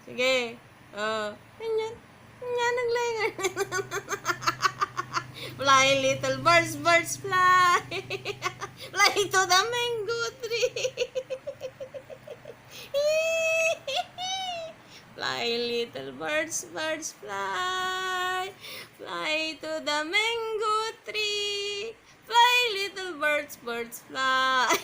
Sige. Ganyan. Ganyan, naglayan. Fly, little birds, birds fly. Fly to the mango tree. Fly, little birds, birds fly. Fly to the mango tree. Fly, little birds, birds fly.